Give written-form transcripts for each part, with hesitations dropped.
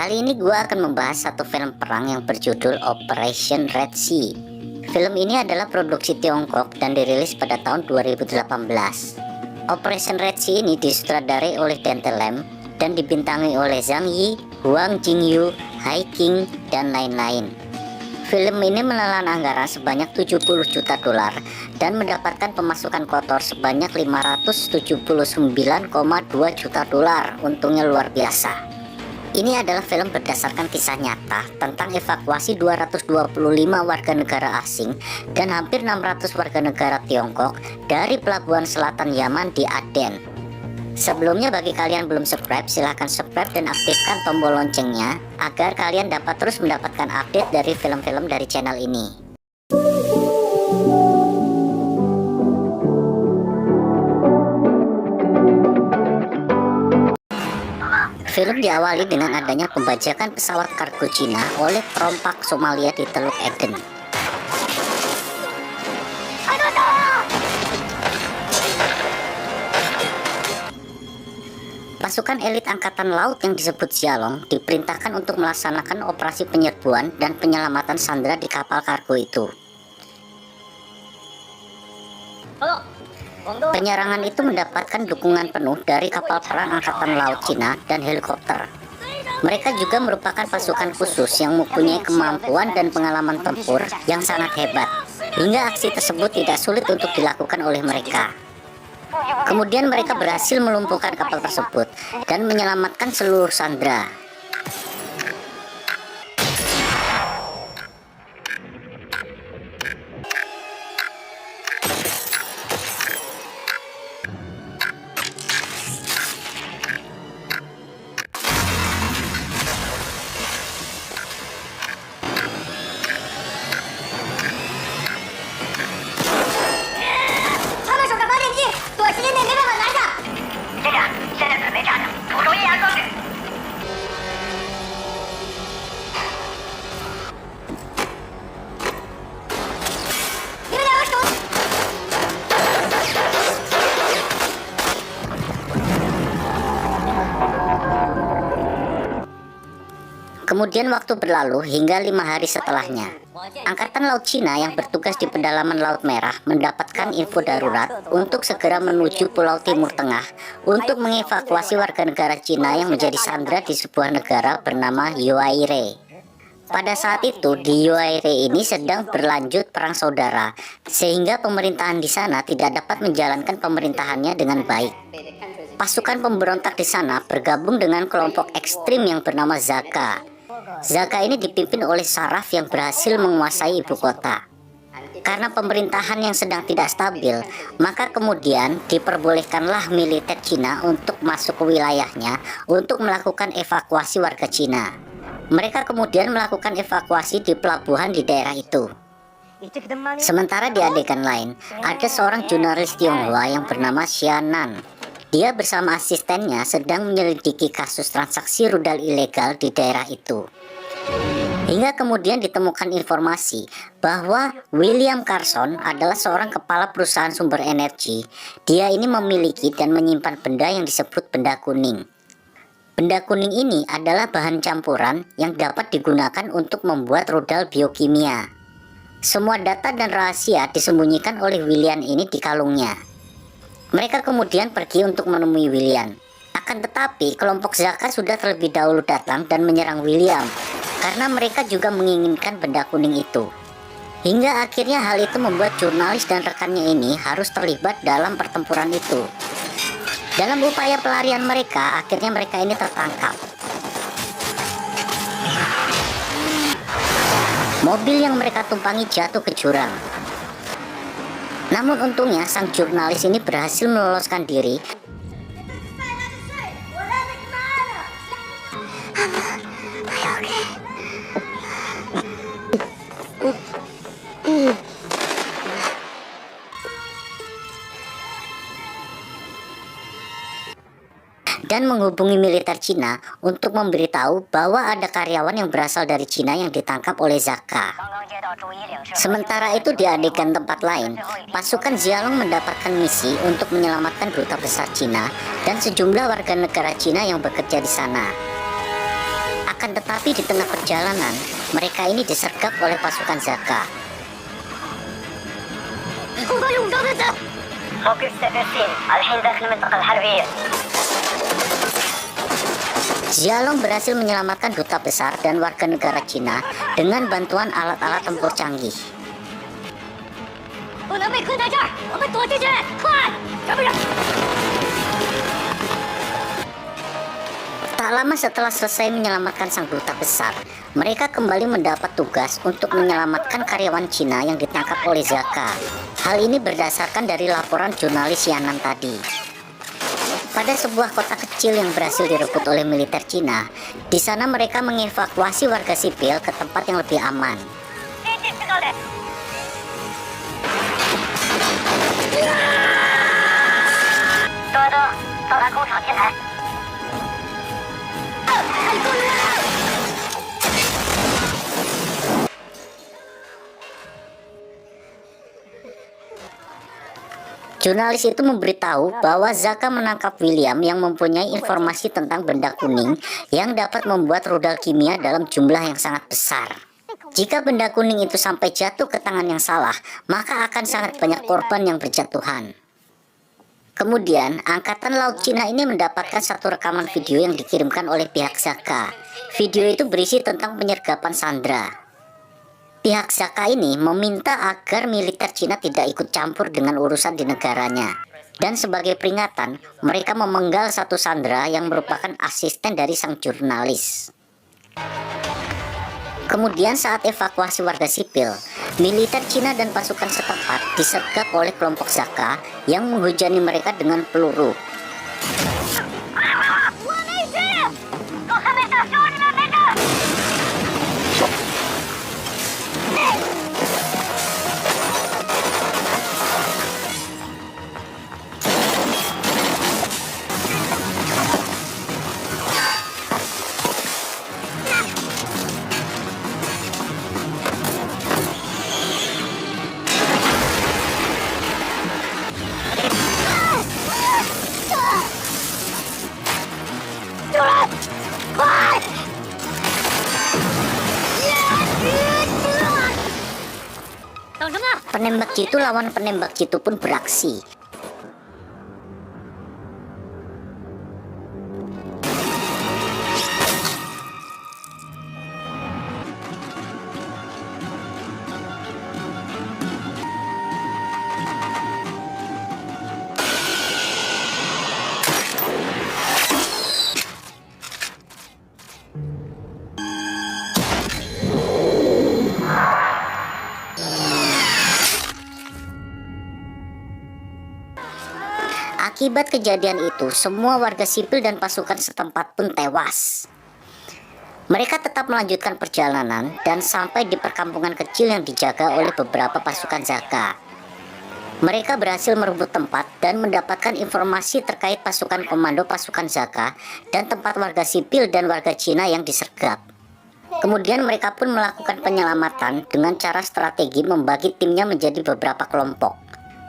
Kali ini gue akan membahas satu film perang yang berjudul Operation Red Sea. Film ini adalah produksi Tiongkok dan dirilis pada tahun 2018. Operation Red Sea ini disutradarai oleh Dental Lam dan dibintangi oleh Zhang Yi, Huang Jingyu, Hai Qing, dan lain-lain. Film ini menelan anggaran sebanyak 70 juta dolar dan mendapatkan pemasukan kotor sebanyak 579,2 juta dolar. Untungnya luar biasa. Ini adalah film berdasarkan kisah nyata tentang evakuasi 225 warga negara asing dan hampir 600 warga negara Tiongkok dari pelabuhan selatan Yaman di Aden. Sebelumnya, bagi kalian belum subscribe, silahkan subscribe dan aktifkan tombol loncengnya agar kalian dapat terus mendapatkan update dari film-film dari channel ini. Film diawali dengan adanya pembajakan pesawat kargo Cina oleh perompak Somalia di Teluk Aden. Pasukan elit angkatan laut yang disebut Xiaolong diperintahkan untuk melaksanakan operasi penyerbuan dan penyelamatan sandera di kapal kargo itu. Penyerangan itu mendapatkan dukungan penuh dari kapal perang angkatan laut Cina dan helikopter. Mereka juga merupakan pasukan khusus yang mempunyai kemampuan dan pengalaman tempur yang sangat hebat, hingga aksi tersebut tidak sulit untuk dilakukan oleh mereka. Kemudian mereka berhasil melumpuhkan kapal tersebut dan menyelamatkan seluruh sandera. Kemudian waktu berlalu hingga 5 hari setelahnya. Angkatan Laut Cina yang bertugas di pedalaman Laut Merah mendapatkan info darurat untuk segera menuju Pulau Timur Tengah untuk mengevakuasi warga negara Cina yang menjadi sandera di sebuah negara bernama Yoaire. Pada saat itu di Yoaire ini sedang berlanjut perang saudara, sehingga pemerintahan di sana tidak dapat menjalankan pemerintahannya dengan baik. Pasukan pemberontak di sana bergabung dengan kelompok ekstrim yang bernama Zaka. Zaka ini dipimpin oleh Saraf yang berhasil menguasai ibu kota. Karena pemerintahan yang sedang tidak stabil, maka kemudian diperbolehkanlah militer Cina untuk masuk ke wilayahnya untuk melakukan evakuasi warga Cina. Mereka kemudian melakukan evakuasi di pelabuhan di daerah itu. Sementara di adegan lain, ada seorang jurnalis Tionghoa yang bernama Xianan. Dia bersama asistennya sedang menyelidiki kasus transaksi rudal ilegal di daerah itu. Hingga kemudian ditemukan informasi bahwa William Carson adalah seorang kepala perusahaan sumber energi. Dia ini memiliki dan menyimpan benda yang disebut benda kuning. Benda kuning ini adalah bahan campuran yang dapat digunakan untuk membuat rudal biokimia. Semua data dan rahasia disembunyikan oleh William ini di kalungnya. Mereka kemudian pergi untuk menemui William. Akan tetapi kelompok Zaka sudah terlebih dahulu datang dan menyerang William karena mereka juga menginginkan benda kuning itu. Hingga akhirnya hal itu membuat jurnalis dan rekannya ini harus terlibat dalam pertempuran itu. Dalam upaya pelarian mereka, akhirnya mereka ini tertangkap. Mobil yang mereka tumpangi jatuh ke jurang. Namun untungnya sang jurnalis ini berhasil meloloskan diri. Dan menghubungi militer Cina untuk memberitahu bahwa ada karyawan yang berasal dari Cina yang ditangkap oleh Zaka. Sementara itu di adegan tempat lain, pasukan Xiaolong mendapatkan misi untuk menyelamatkan duta besar Cina dan sejumlah warga negara Cina yang bekerja di sana. Akan tetapi di tengah perjalanan, mereka ini disergap oleh pasukan Zaka. Jialong berhasil menyelamatkan duta besar dan warga negara Cina dengan bantuan alat-alat tempur canggih. Tak lama setelah selesai menyelamatkan sang duta besar, mereka kembali mendapat tugas untuk menyelamatkan karyawan Cina yang ditangkap oleh Zaka. Hal ini berdasarkan dari laporan jurnalis Yanan tadi. Pada sebuah kota kecil yang berhasil direbut oleh militer Cina, di sana mereka mengevakuasi warga sipil ke tempat yang lebih aman. Jurnalis itu memberitahu bahwa Zaka menangkap William yang mempunyai informasi tentang benda kuning yang dapat membuat rudal kimia dalam jumlah yang sangat besar. Jika benda kuning itu sampai jatuh ke tangan yang salah, maka akan sangat banyak korban yang berjatuhan. Kemudian, Angkatan Laut Cina ini mendapatkan satu rekaman video yang dikirimkan oleh pihak Zaka. Video itu berisi tentang penyergapan sandera. Pihak Zaka ini meminta agar militer Cina tidak ikut campur dengan urusan di negaranya. Dan sebagai peringatan, mereka memenggal satu sandera yang merupakan asisten dari sang jurnalis. Kemudian saat evakuasi warga sipil, militer Cina dan pasukan setempat disergap oleh kelompok Zaka yang menghujani mereka dengan peluru. Penembak jitu lawan penembak jitu pun beraksi. Akibat kejadian itu, semua warga sipil dan pasukan setempat pun tewas. Mereka tetap melanjutkan perjalanan dan sampai di perkampungan kecil yang dijaga oleh beberapa pasukan Zaka. Mereka berhasil merebut tempat dan mendapatkan informasi terkait pasukan komando pasukan Zaka dan tempat warga sipil dan warga Cina yang disergap. Kemudian mereka pun melakukan penyelamatan dengan cara strategi membagi timnya menjadi beberapa kelompok.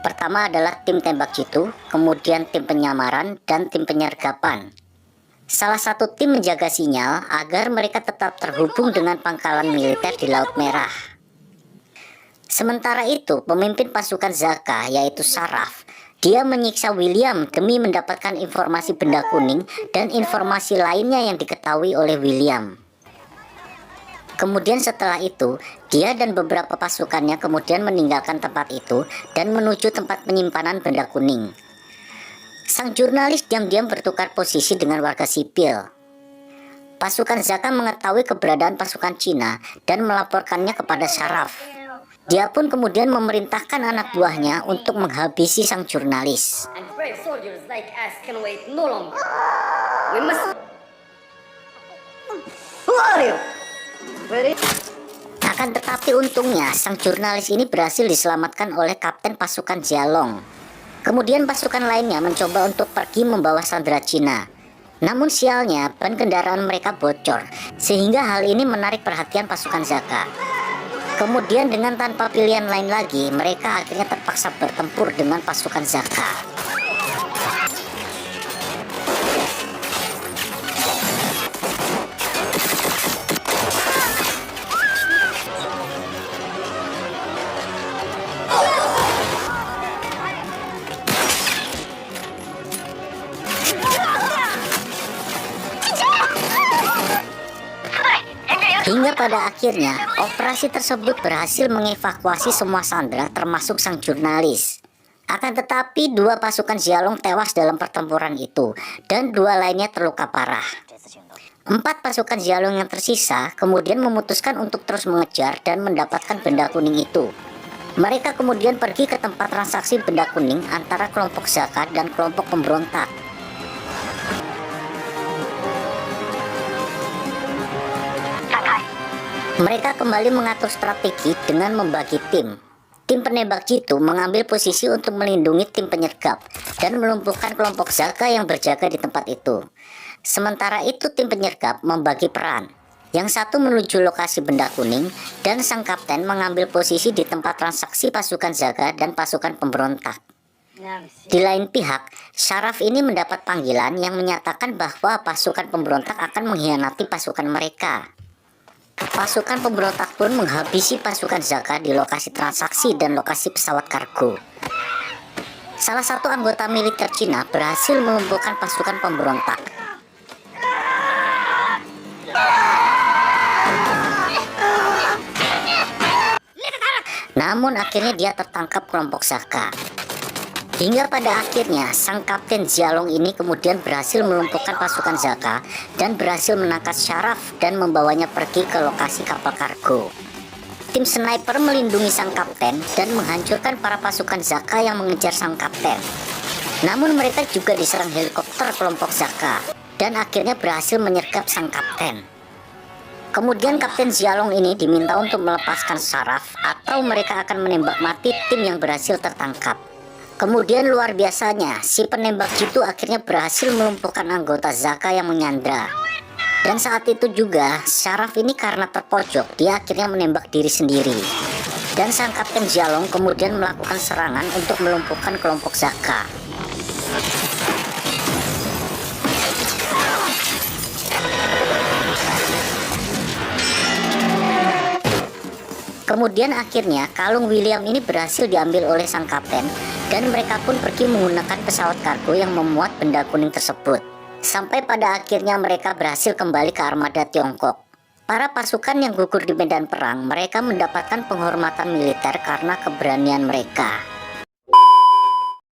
Pertama adalah tim tembak jitu, kemudian tim penyamaran, dan tim penyergapan. Salah satu tim menjaga sinyal agar mereka tetap terhubung dengan pangkalan militer di Laut Merah. Sementara itu, pemimpin pasukan Zaka, yaitu Saraf, dia menyiksa William demi mendapatkan informasi benda kuning dan informasi lainnya yang diketahui oleh William. Kemudian setelah itu, dia dan beberapa pasukannya kemudian meninggalkan tempat itu dan menuju tempat penyimpanan benda kuning. Sang jurnalis diam-diam bertukar posisi dengan warga sipil. Pasukan Zaka mengetahui keberadaan pasukan Cina dan melaporkannya kepada Saraf. Dia pun kemudian memerintahkan anak buahnya untuk menghabisi sang jurnalis. Akan tetapi untungnya sang jurnalis ini berhasil diselamatkan oleh kapten pasukan Jialong. Kemudian pasukan lainnya mencoba untuk pergi membawa sandera Cina. Namun sialnya ban kendaraan mereka bocor, sehingga hal ini menarik perhatian pasukan Zaka. Kemudian dengan tanpa pilihan lain lagi, mereka akhirnya terpaksa bertempur dengan pasukan Zaka. Hingga pada akhirnya, operasi tersebut berhasil mengevakuasi semua sandera termasuk sang jurnalis. Akan tetapi, 2 pasukan Xiaolong tewas dalam pertempuran itu, dan 2 lainnya terluka parah. 4 pasukan Xiaolong yang tersisa kemudian memutuskan untuk terus mengejar dan mendapatkan benda kuning itu. Mereka kemudian pergi ke tempat transaksi benda kuning antara kelompok Zaka dan kelompok pemberontak. Mereka kembali mengatur strategi dengan membagi tim. Tim penembak jitu mengambil posisi untuk melindungi tim penyergap dan melumpuhkan kelompok Zaka yang berjaga di tempat itu. Sementara itu tim penyergap membagi peran. Yang satu menuju lokasi benda kuning dan sang kapten mengambil posisi di tempat transaksi pasukan Zaka dan pasukan pemberontak. Di lain pihak, Syaraf ini mendapat panggilan yang menyatakan bahwa pasukan pemberontak akan mengkhianati pasukan mereka. Pasukan pemberontak pun menghabisi pasukan Zaka di lokasi transaksi dan lokasi pesawat kargo. Salah satu anggota militer Cina berhasil melumpuhkan pasukan pemberontak. Namun akhirnya dia tertangkap kelompok Zaka. Hingga pada akhirnya, sang kapten Xiaolong ini kemudian berhasil melumpuhkan pasukan Zaka dan berhasil menangkap Syaraf dan membawanya pergi ke lokasi kapal kargo. Tim sniper melindungi sang kapten dan menghancurkan para pasukan Zaka yang mengejar sang kapten. Namun mereka juga diserang helikopter kelompok Zaka dan akhirnya berhasil menyergap sang kapten. Kemudian Kapten Xiaolong ini diminta untuk melepaskan Syaraf atau mereka akan menembak mati tim yang berhasil tertangkap. Kemudian luar biasanya, si penembak jitu akhirnya berhasil melumpuhkan anggota Zaka yang menyandra. Dan saat itu juga, Syaraf ini karena terpojok, dia akhirnya menembak diri sendiri. Dan sang Kapten Xiaolong kemudian melakukan serangan untuk melumpuhkan kelompok Zaka. Kemudian akhirnya kalung William ini berhasil diambil oleh sang kapten dan mereka pun pergi menggunakan pesawat kargo yang memuat benda kuning tersebut. Sampai pada akhirnya mereka berhasil kembali ke armada Tiongkok. Para pasukan yang gugur di medan perang, mereka mendapatkan penghormatan militer karena keberanian mereka.